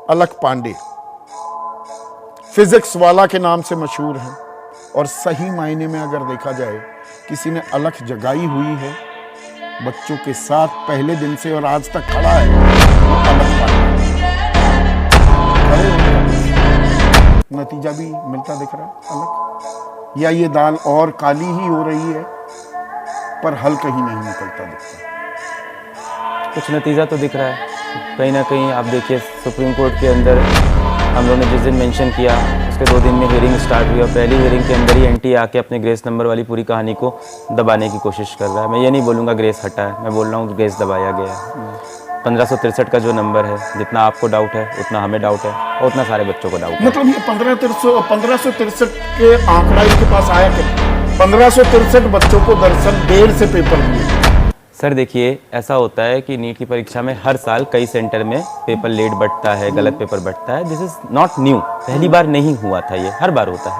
अलख पांडे फिजिक्स वाला के नाम से मशहूर है, और सही मायने में अगर देखा जाए किसी ने अलख जगाई हुई है बच्चों के साथ पहले दिन से और आज तक खड़ा है, वो अलख पांडे। खड़े होने नतीजा भी मिलता दिख रहा है अलख, या ये दाल और काली ही हो रही है पर हल कहीं नहीं निकलता दिखता। कुछ नतीजा तो दिख रहा है कहीं ना कहीं। आप देखिए सुप्रीम कोर्ट के अंदर हम लोगों ने जिस दिन मेंशन किया उसके 2 दिन में हियरिंग स्टार्ट हुई, और पहली हियरिंग के अंदर ही एनटी आके अपने ग्रेस नंबर वाली पूरी कहानी को दबाने की कोशिश कर रहा है। मैं ये नहीं बोलूँगा ग्रेस हटा है, मैं बोल रहा हूँ ग्रेस दबाया गया है। 1563 का जो नंबर है, जितना आपको डाउट है उतना हमें डाउट है और उतना सारे बच्चों को डाउट है। मतलब ये 1563 के आंकड़ा इनके पास आया क्या? 1563 बच्चों को दरअसल देर से पेपर दिए। सर देखिए, ऐसा होता है कि नीट की परीक्षा में हर साल कई सेंटर में पेपर लेट बढ़ता है, गलत पेपर बढ़ता है। दिस इज नॉट न्यू, पहली बार नहीं हुआ था, ये हर बार होता है।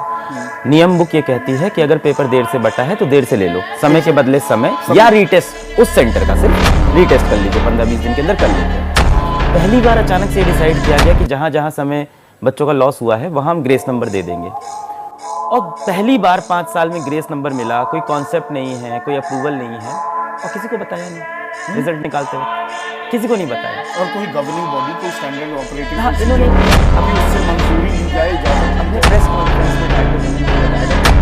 नियम बुक ये कहती है कि अगर पेपर देर से बटा है तो देर से ले लो, समय के बदले समय या रीटेस्ट उस सेंटर का सिर्फ रीटेस्ट कर लीजिए, 15-20 दिन के अंदर कर लेते हैं। पहली बार अचानक से डिसाइड किया गया कि जहाँ जहाँ समय बच्चों का लॉस हुआ है वहाँ हम ग्रेस नंबर दे देंगे, और पहली बार 5 साल में ग्रेस नंबर मिला। कोई कॉन्सेप्ट नहीं है, कोई अप्रूवल नहीं है, और किसी को बताया नहीं। रिजल्ट निकालते वक्त किसी को नहीं बताया, और कोई गवर्निंग बॉडी, कोई स्टैंडर्ड ऑपरेटिंग, हाँ, इन्होंने अभी उससे मंजूरी ली जाए, इजाजत अपने प्रेस कॉन्फ्रेंस में बताया।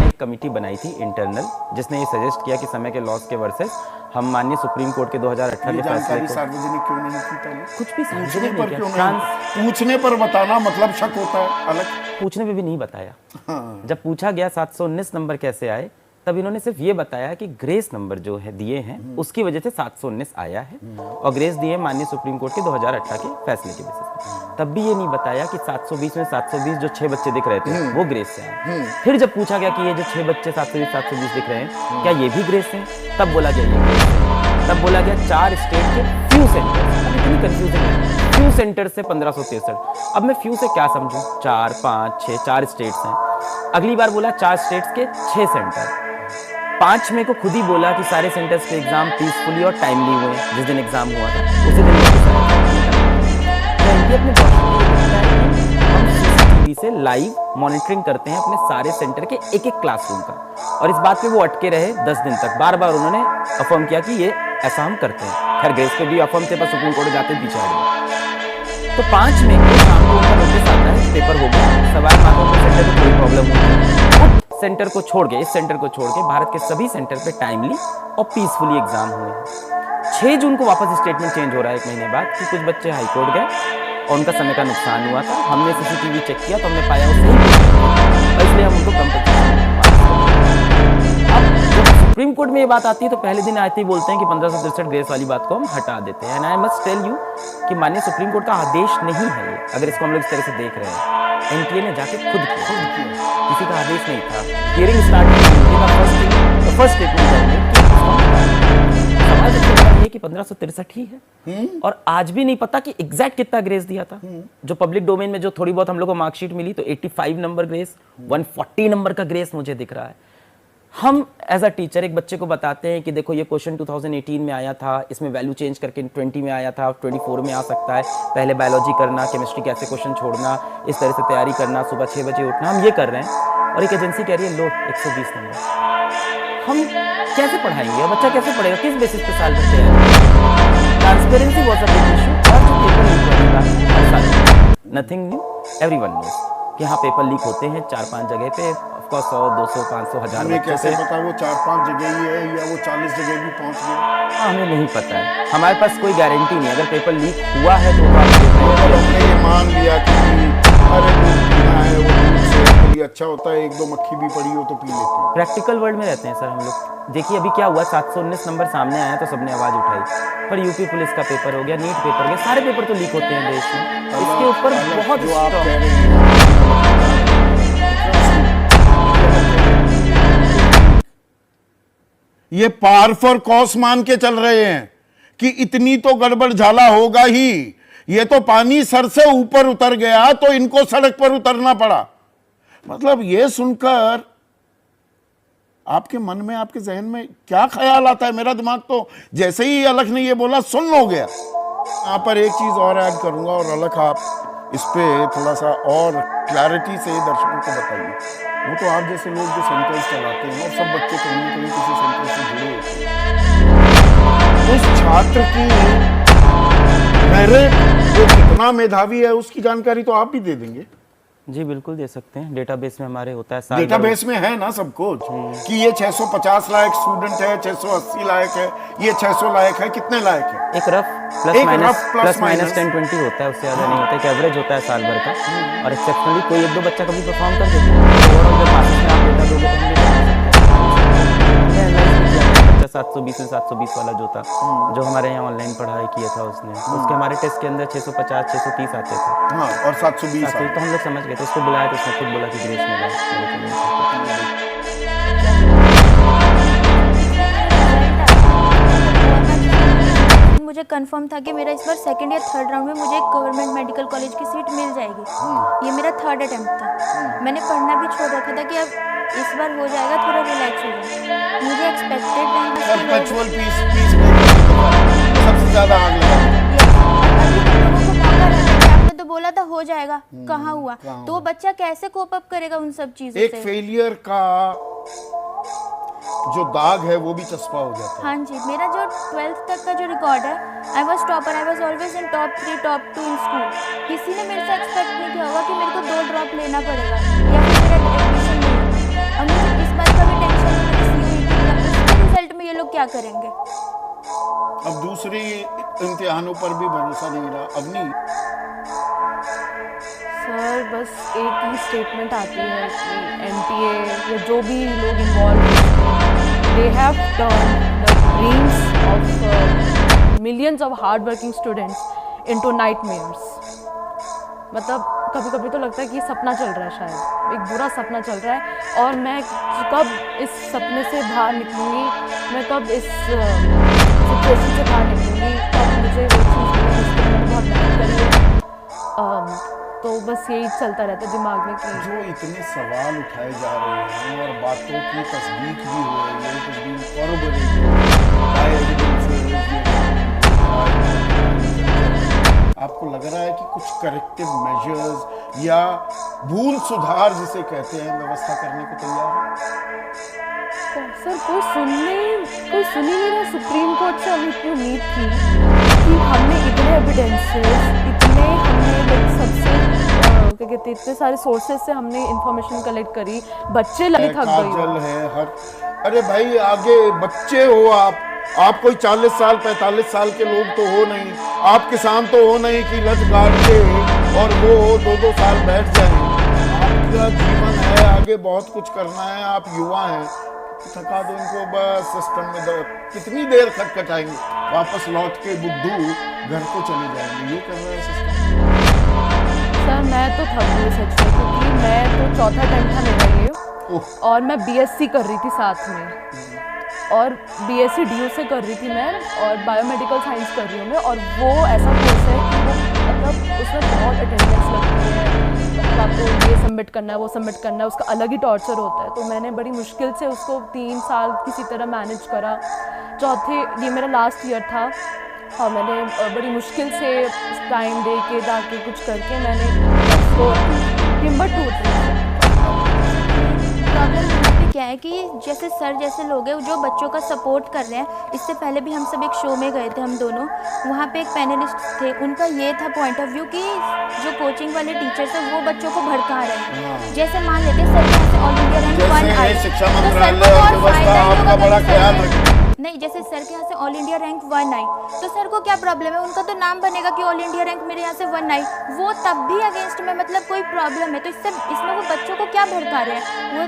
एक कमेटी बनाई थी इंटरनल जिसने ये सजेस्ट किया कि समय के लॉस के वर्सेस हम माननीय सुप्रीम कोर्ट के 2018 के फैसले को सार्वजनिक क्यों नहीं की पहले? कुछ भी पूछने पर क्यों नहीं? पूछने पर बताना मतलब शक होता है अलग, पूछने पे भी नहीं बताया। हाँ। जब पूछा गया 719 नंबर कैसे आए, तब इन्होंने सिर्फ ये बताया कि ग्रेस नंबर जो है दिए हैं उसकी वजह से 719 आया है, और ग्रेस दिए माननीय सुप्रीम कोर्ट के 2018 के फैसले के बेसिस पे। तब भी ये नहीं बताया कि 720 में 720 जो 6 बच्चे दिख रहे थे वो ग्रेस से हैं। फिर जब पूछा गया कि ये जो 6 बच्चे 720 दिख रहे हैं क्या ये भी ग्रेस हैं, तब बोला गया ये ग्रेस है। तब बोला गया 4 स्टेट के फ्यू सेंटर, इतनी कंफ्यूजन है, फ्यू सेंटर से 1563। अब मैं फ्यू से क्या समझूं? 4, 5, 6, 4 स्टेट्स हैं। अगली बार बोला 4 स्टेट्स के 6 सेंटर। 5 में को खुद ही बोला कि सारे सेंटर्स के एग्जाम पीसफुली और टाइमली हुए। जिस दिन एग्जाम हुआ था उसी दिन अपने हम सीसीटीवी से लाइव मॉनिटरिंग करते हैं अपने सारे सेंटर के एक क्लासरूम का, और इस बात पे वो अटके रहे 10 दिन तक। बार बार उन्होंने अफर्म किया कि ये ऐसा हम करते हैं। खैर ग्रेस पे भी अफर्म थे, पर सुप्रीम कोर्ट जाते पीछे हट गए। तो 5 में शाम को उनका नोटिस आता है पेपर हो गया, सवाल मानो तो सेंटर में कोई प्रॉब्लम हुई। सेंटर को छोड़ के, इस सेंटर को छोड़ के भारत के सभी सेंटर पे टाइमली और पीसफुली एग्जाम हुए हैं। 6 जून को वापस स्टेटमेंट चेंज हो रहा है 1 महीने बाद कि कुछ बच्चे हाई कोर्ट गए और उनका समय का नुकसान हुआ था। हमने सीसीटीवी चेक किया तो हमने पाया वो सही, इसलिए हम उनको कंपनसेशन। अब जब सुप्रीम कोर्ट में ये बात आती है तो पहले दिन आते ही बोलते हैं कि 1563 ग्रेस वाली बात को हम हटा देते हैं। And I must tell you कि माननीय सुप्रीम कोर्ट का आदेश नहीं है ये, अगर इसको हम लोग इस तरह से देख रहे हैं। एनटीए ने जाके खुद किया, किसी का आदेश नहीं था। हियरिंग स्टार्ट की, फर्स्ट स्टेटमेंट सवाल ये कि 1563 ही है, और आज भी नहीं पता कि एग्जैक्ट कितना ग्रेस दिया था। जो पब्लिक डोमेन में जो थोड़ी बहुत हम लोग को मार्कशीट मिली तो 85 नंबर ग्रेस, 140 नंबर का ग्रेस मुझे दिख रहा है। हम एज अ टीचर एक बच्चे को बताते हैं कि देखो ये क्वेश्चन 2018 में आया था, इसमें वैल्यू चेंज करके 20 में आया था, 24 में आ सकता है, पहले बायोलॉजी करना, केमिस्ट्री के ऐसे क्वेश्चन छोड़ना, इस तरह से तैयारी करना, सुबह 6 बजे उठना, हम ये कर रहे हैं। और एक एजेंसी कह रही है लो 120 नंबर। हम कैसे पढ़ाएंगे और बच्चा कैसे पढ़ेगा, किस बेसिस पे साल भर तैयारी? Transparency was a big issue, और जो पेपर लीक होने का नथिंग न्यू, एवरीवन नोस कि हाँ पेपर लीक होते हैं 4-5 जगह पे, ऑफ कोर्स 100, 200, 500, 1000 हमें कैसे पता वो 4-5 जगह ही है या वो 40 जगह भी पहुंच गया? हमें नहीं पता है, हमारे पास कोई गारंटी नहीं। अगर पेपर लीक हुआ है तो हमने ये मान लिया कि अरे दूध पीना है, वो दूध सेहत के लिए अच्छा होता है, 1-2 मक्खी भी पड़ी हो तो पी लेते हैं। प्रैक्टिकल वर्ल्ड में रहते हैं सर हम लोग। देखिए अभी क्या हुआ, 719 नंबर सामने आया तो सबने आवाज उठाई, पर यूपी पुलिस का पेपर हो गया, नीट पेपर हो गया, सारे पेपर तो लीक होते हैं देश में। इसके ऊपर बहुत जो आप कह रहे हैं ये पार फॉर कॉस मान के चल रहे हैं कि इतनी तो गड़बड़ झाला होगा ही, ये तो पानी सर से ऊपर उतर गया तो इनको सड़क पर उतरना पड़ा। मतलब ये सुनकर आपके मन में, आपके जहन में क्या ख्याल आता है? मेरा दिमाग तो जैसे ही अलख ने ये बोला सुन लो गया। यहां पर एक चीज और ऐड करूंगा, और अलख आप इस पे थोड़ा सा और क्लैरिटी से दर्शकों को बताइए। वो तो आप जैसे लोग जो सेंटर्स चलाते हैं और सब बच्चे कहीं ना कहीं किसी सेंटर से जुड़े होते हैं, उस छात्र की मेरिट वो कितना मेधावी है उसकी जानकारी तो आप भी दे देंगे। जी बिल्कुल दे सकते हैं। डेटाबेस में हमारे होता है साल डेटाबेस में है ना सब कुछ कि ये 650 लायक स्टूडेंट है, 680 लायक है, ये 600 लायक है, कितने लायक है। एक रफ प्लस माइनस 10-20 होता है, उससे ज़्यादा नहीं होता है। एक एवरेज होता है साल भर का, और एक्सेप्शनली कोई एक दो बच्चा कभी परफॉर्म कर देता है। तो ओवरऑल जब मार्क्स में आप डेटा दोगे तो हम डेटा दे सकते हैं। बच्चा 720 में 720 वाला जो था, जो हमारे यहाँ ऑनलाइन पढ़ाई किया था उसने, उसके हमारे टेस्ट के अंदर 650 630 आते थे। हाँ, और 720 तो हम लोग समझ गए, तो उसको बुलाया तो उसने खुद बोला कि ग्रेस मिला। मुझे कंफर्म था कि मेरा इस बार सेकंड या थर्ड राउंड में मुझे एक गवर्नमेंट मेडिकल कॉलेज की सीट मिल जाएगी। ये मेरा थर्ड अटेम्प्ट था। मैंने पढ़ना भी छोड़ रखा था कि अब इस बार हो जाएगा, थोड़ा रिलैक्स हो जाएगा। मुझे एक्सपेक्टेड परपेचुअल पीस सबसे ज्यादा आग लगा। आपने तो बोला था हो जाएगा, कहाँ हुआ? तो वो बच्चा कैसे कोप अप करेगा उन सब चीजों से? एक फेलियर का जो दाग है वो भी चस्पा हो जाता है। हाँ जी, मेरा जो 12th तक का जो रिकॉर्ड है, I was topper, I was always in top 3 top 2 in school. किसी ने मेरे से एक्सपेक्ट नहीं किया होगा कि मेरे को 2 ड्रॉप लेना पड़ेगा या फिर मेरा एडमिशन नहीं होगा। अब मुझे इस बात का भी टेंशन है कि रिजल्ट में ये लोग क्या करेंगे। अब दूसरी इम्तिहानों पर भी भरोसा नहीं रहा। अब नहीं सर, बस एक ही स्टेटमेंट आती है कि एनटीए या जो भी लोग इन्वॉल्व हैं, they have turned the dreams of millions of hard-working students into nightmares. मतलब कभी कभी तो लगता है कि ये सपना चल रहा है, शायद एक बुरा सपना चल रहा है। और मैं कब इस सपने से बाहर निकलूँगी, मैं कब इस सिचुएशन से बाहर निकलूँगी, कब मुझे वो चीज़ मिलेगी जिसके लिए मैंने बहुत मेहनत करी है। तो बस यही चलता रहता है दिमाग में कि जो इतने सवाल उठाए जा रहे हैं और बातों की तस्दीक भी हो रही है, तस्दीक आपको लग रहा है कि कुछ करेक्टिव मेजर्स या भूल सुधार जिसे कहते हैं व्यवस्था करने को तैयार है? सर, कोई सुन ही नहीं रहा। सुप्रीम कोर्ट से हमें इतनी उम्मीद थी कि हमने इतने एविडेंसेस, इतने हमने सबसे क्या कहते हैं, इतने सारे सोर्सेज से हमने इंफॉर्मेशन कलेक्ट करी। बच्चे लगे थक गए है हर। अरे भाई, आगे बच्चे हो आप कोई 40 साल 45 साल के लोग तो हो नहीं, आप किसान तो हो नहीं कि लट गाड़ के और वो 2-2 साल बैठ जाएं। आपका जीवन है, आगे बहुत कुछ करना है, आप युवा हैं, थका दो इनको बस सिस्टम में। कितनी देर खटखटाएंगे, वापस लौट के बुद्धू घर को चले जाएंगे। ये कर रहा है सिस्टम। सर, मैं तो थक गई सच में, क्योंकि मैं तो चौथा अटेम्प्ट था मेरा ये, और मैं बीएससी कर रही थी साथ में, और बीएससी डीयू से कर रही थी मैं, और बायोमेडिकल साइंस कर रही हूँ मैं। और वो ऐसा कोर्स है कि वो मतलब उसमें बहुत अटेंडेंस लगती है, मतलब आपको ये सबमिट करना है, वो सबमिट करना है, उसका अलग ही टॉर्चर होता है। तो मैंने बड़ी मुश्किल से उसको 3 साल किसी तरह मैनेज करा। ये मेरा लास्ट ईयर था, और मैंने बड़ी मुश्किल से टाइम दे के जाके कुछ करके मैंने उसको हिम्मत टूट रही है। प्रॉब्लम क्या है कि जैसे सर जैसे लोग हैं जो बच्चों का सपोर्ट कर रहे हैं, इससे पहले भी हम सब एक शो में गए थे हम दोनों, वहाँ पे एक पैनलिस्ट थे, उनका ये था पॉइंट ऑफ व्यू कि जो कोचिंग वाले टीचर्स हैं वो बच्चों को भड़का रहे हैं। जैसे मान लेते हैं सर यहाँ से ऑल इंडिया रैंक 1 आई, शिक्षा मंत्रालय और व्यवस्था आपका बड़ा ख्याल रखें। नहीं, जैसे सर के यहाँ से ऑल इंडिया रैंक 1 आई तो सर को क्या प्रॉब्लम है, उनका तो नाम बनेगा कि ऑल इंडिया रैंक मेरे यहाँ से 1 आई, वो तब भी अगेंस्ट में, मतलब कोई प्रॉब्लम है। तो इसमें वो बच्चों को क्या भड़का रहे हैं, वो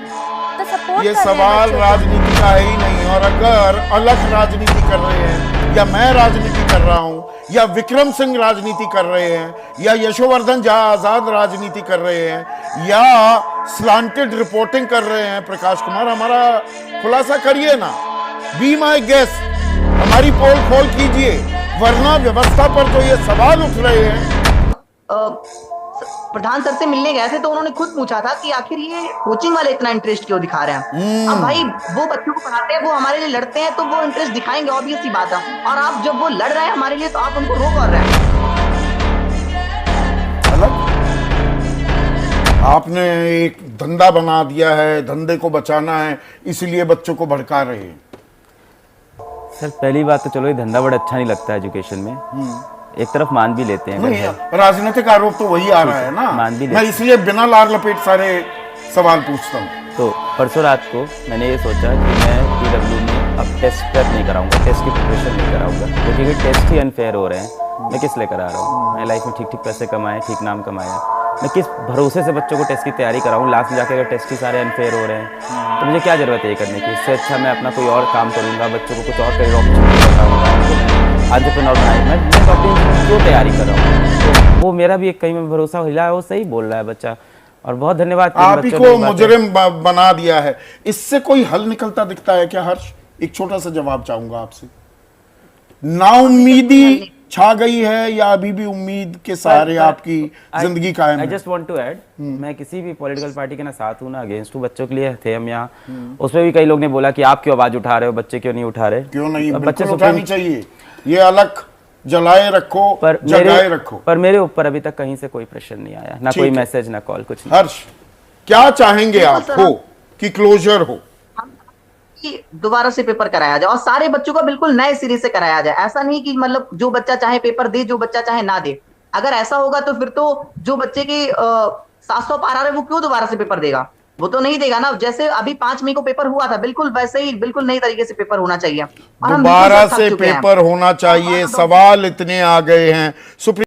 तो सपोर्ट ये सवाल राजनीति का है ही नहीं। और अगर अलग राजनीति कर रहे हैं, या मैं राजनीति कर रहा हूं, या विक्रम सिंह राजनीति कर रहे हैं, या यशोवर्धन झा आजाद राजनीति कर रहे हैं, या स्लांटेड रिपोर्टिंग कर रहे हैं प्रकाश कुमार, हमारा खुलासा करिए ना, बी माई गेस्ट, हमारी पोल खोल कीजिए, वरना व्यवस्था पर तो ये सवाल उठ रहे हैं। प्रधान सर से मिलने गए थे तो उन्होंने खुद पूछा था कि आखिर ये कोचिंग वाले इतना इंटरेस्ट क्यों दिखा रहे हैं। अब भाई, वो बच्चों को पढ़ाते हैं, वो हमारे लिए लड़ते हैं, तो वो इंटरेस्ट दिखाएंगे, ऑब्वियस सी बात है। और आप जब वो लड़ रहे हैं हमारे लिए, तो आप उनको रोक और रहे हैं। अलग आपने एक धंधा बना दिया है, धंधे को बचाना है, इसलिए बच्चों को भड़का रहे हैं। सर पहली बात तो चलो ये धंधा बड़ा अच्छा नहीं लगता है एजुकेशन में, एक तरफ मान भी लेते हैं अगर नहीं, है। राजनीतिक आरोप तो वही आ रहा है ना। मान भी मैं इसलिए बिना लार लपेट सारे सवाल पूछता हूँ। तो परसों रात को मैंने ये सोचा कि मैं PW में अब टेस्ट प्रेप नहीं कराऊंगा, टेस्ट की प्रिपरेशन नहीं कराऊंगा, क्योंकि टेस्ट ही अनफेयर हो रहे हैं। मैं किस लिए करा रहा हूँ? मैं लाइफ में ठीक ठीक पैसे कमाए, ठीक नाम कमाया, मैं किस भरोसे से बच्चों को टेस्ट की तैयारी कराऊँ? लास्ट में जाके अगर टेस्ट ही सारे अनफेयर हो रहे हैं तो मुझे क्या ज़रूरत है ये करने की? इससे अच्छा मैं अपना कोई और काम करूँगा, बच्चों को कुछ और करियर अपॉर्चुनिटी बताऊँगा, उनको एंटरप्रेन्योर बनाए। मैं डॉक्टर क्यों तैयारी कर रहा हूँ? तो वो मेरा भी एक कहीं में भरोसा हिला है, वो सही बोल रहा है बच्चा। और बहुत धन्यवाद आप ही को मुजरिम बना दिया है, इससे कोई हल निकलता दिखता है क्या हर्ष? एक छोटा सा जवाब चाहूंगा आपसे। नाउम्मीदी छा गई है या अभी भी उम्मीद के सहारे आपकी जिंदगी कायम है? I just want to add, मैं किसी भी पॉलिटिकल पार्टी के ना साथ हूँ ना अगेंस्ट हूँ। बच्चों के लिए थे हम यहाँ, उसमें भी कई लोग ने बोला कि आप क्यों आवाज उठा रहे हो, बच्चे क्यों नहीं उठा रहे? क्यों नहीं, बच्चे बिल्कुल उठानी चाहिए। ये अलग जलाए रखो, जगाए रखो। पर मेरे ऊपर अभी तक कहीं से कोई प्रेशर नहीं आया, ना कोई मैसेज, ना कॉल, कुछ नहीं। हर्ष, क्या चाहेंगे आप हो कि क्लोजर हो? कि दोबारा से पेपर कराया जाए और सारे बच्चों का बिल्कुल नए सिरे से कराया जाए। ऐसा नहीं कि मतलब जो बच्चा चाहे पेपर दे, जो बच्चा चाहे ना दे। अगर ऐसा होगा तो फिर तो जो बच्चे के 700 पार आ रहे वो क्यों दोबारा से पेपर देगा? वो तो नहीं देगा ना। जैसे अभी 5 मई को पेपर हुआ था, बिल्कुल वैसे ही बिल्कुल नई तरीके से पेपर होना चाहिए। दोबारा से पेपर होना चाहिए। सवाल इतने आ गए हैं सुप्रीम